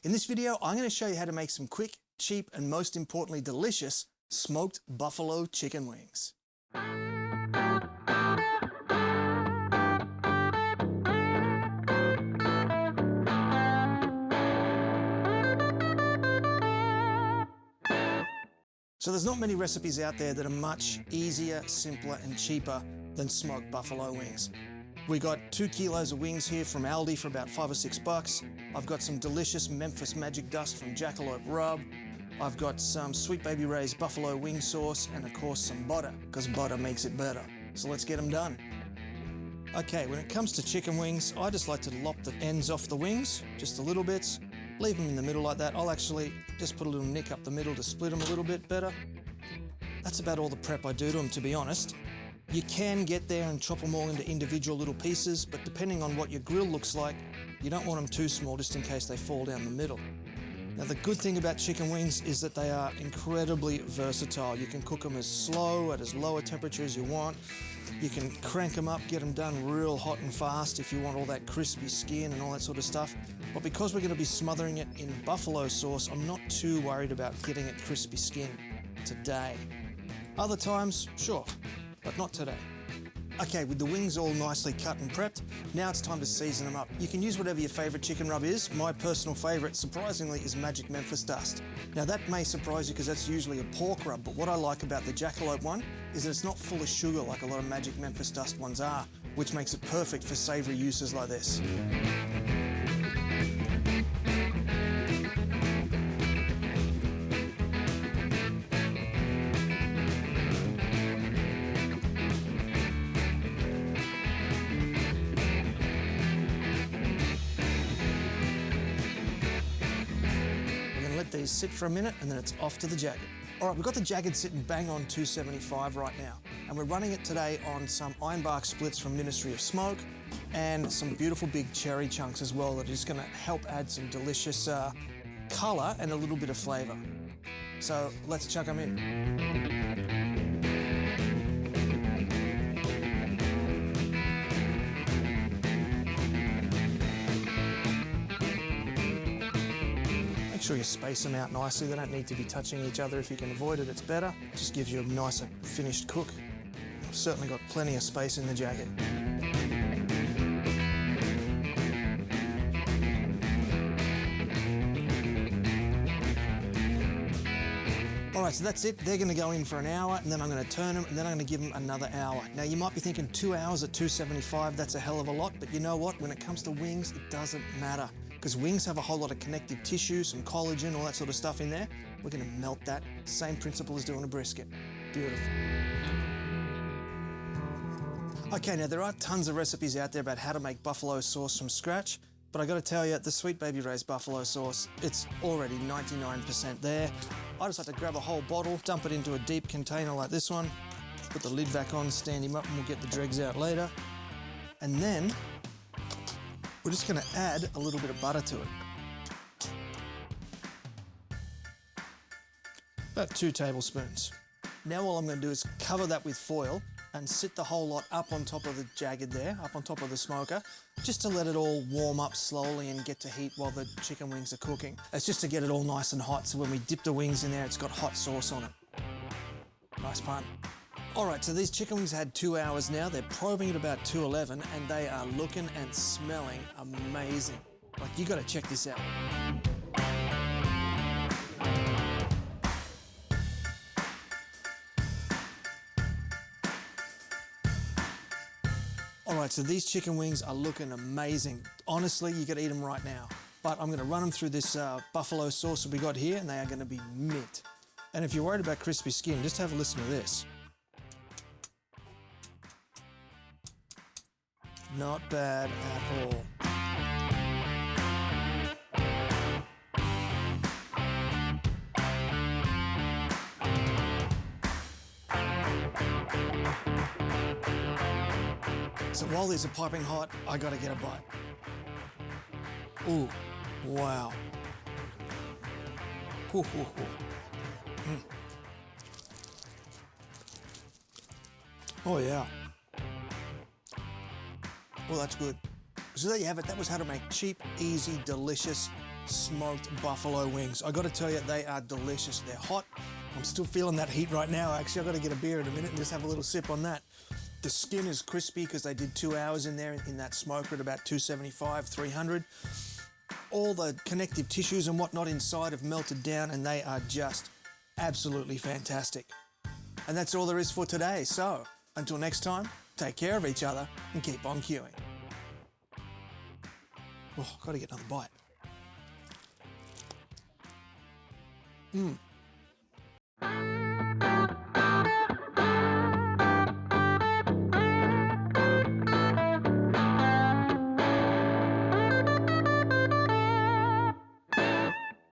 In this video, I'm going to show you how to make some quick, cheap, and most importantly, delicious smoked buffalo chicken wings. So there's not many recipes out there that are much easier, simpler, and cheaper than smoked buffalo wings. We got 2 kilos of wings here from Aldi for about $5 or $6. I've got some delicious Memphis Magic Dust from Jackalope Rub. I've got some Sweet Baby Ray's buffalo wing sauce, and of course some butter, because butter makes it better. So let's get them done. Okay, when it comes to chicken wings, I just like to lop the ends off the wings, just a little bit. Leave them in the middle like that. I'll actually just put a little nick up the middle to split them a little bit better. That's about all the prep I do to them, to be honest. You can get there and chop them all into individual little pieces, but depending on what your grill looks like, you don't want them too small just in case they fall down the middle. Now the good thing about chicken wings is that they are incredibly versatile. You can cook them as slow, at as low a temperature as you want. You can crank them up, get them done real hot and fast if you want all that crispy skin and all that sort of stuff. But because we're going to be smothering it in buffalo sauce, I'm not too worried about getting it crispy skin today. Other times, sure, but not today. Okay, with the wings all nicely cut and prepped, now it's time to season them up. You can use whatever your favourite chicken rub is. My personal favourite, surprisingly, is Magic Memphis Dust. Now that may surprise you because that's usually a pork rub, but what I like about the Jackalope one is that it's not full of sugar like a lot of Magic Memphis Dust ones are, which makes it perfect for savoury uses like this. Let these sit for a minute and then it's off to the jagged. All right, we've got the jagged sitting bang on 275 right now, and we're running it today on some ironbark splits from Ministry of Smoke and some beautiful big cherry chunks as well that are just going to help add some delicious colour and a little bit of flavour. So let's chuck them in. Make sure you space them out nicely. They don't need to be touching each other. If you can avoid it, it's better. It just gives you a nicer finished cook. I've certainly got plenty of space in the jagged. All right, so that's it. They're going to go in for an hour, and then I'm going to turn them, and then I'm going to give them another hour. Now, you might be thinking 2 hours at 275, that's a hell of a lot, but you know what? When it comes to wings, it doesn't matter, because wings have a whole lot of connective tissue, some collagen, all that sort of stuff in there. We're going to melt that. Same principle as doing a brisket. Beautiful. Okay, now there are tons of recipes out there about how to make buffalo sauce from scratch, but I got to tell you, the Sweet Baby Ray's buffalo sauce, it's already 99% there. I just like to grab a whole bottle, dump it into a deep container like this one, put the lid back on, stand him up, and we'll get the dregs out later. And then we're just going to add a little bit of butter to it. About 2 tablespoons. Now all I'm going to do is cover that with foil and sit the whole lot up on top of the jagged there, up on top of the smoker, just to let it all warm up slowly and get to heat while the chicken wings are cooking. It's just to get it all nice and hot, so when we dip the wings in there, it's got hot sauce on it. Nice pun. All right, so these chicken wings had 2 hours now. They're probing at about 211, and they are looking and smelling amazing. Like, you gotta check this out. All right, so these chicken wings are looking amazing. Honestly, you could eat them right now. But I'm gonna run them through this buffalo sauce that we got here, and they are gonna be mint. And if you're worried about crispy skin, just have a listen to this. Not bad at all. So while these are piping hot, I gotta get a bite. Ooh, wow. Ooh, ooh, ooh. Oh yeah. Well, that's good. So there you have it. That was how to make cheap, easy, delicious smoked buffalo wings. I gotta tell you, they are delicious. They're hot. I'm still feeling that heat right now. Actually, I've got to get a beer in a minute and just have a little sip on that. The skin is crispy because they did 2 hours in there in that smoker at about 275, 300. All the connective tissues and whatnot inside have melted down and they are just absolutely fantastic. And that's all there is for today. So until next time, take care of each other and keep on queuing. Oh, got to get another bite. Mmm.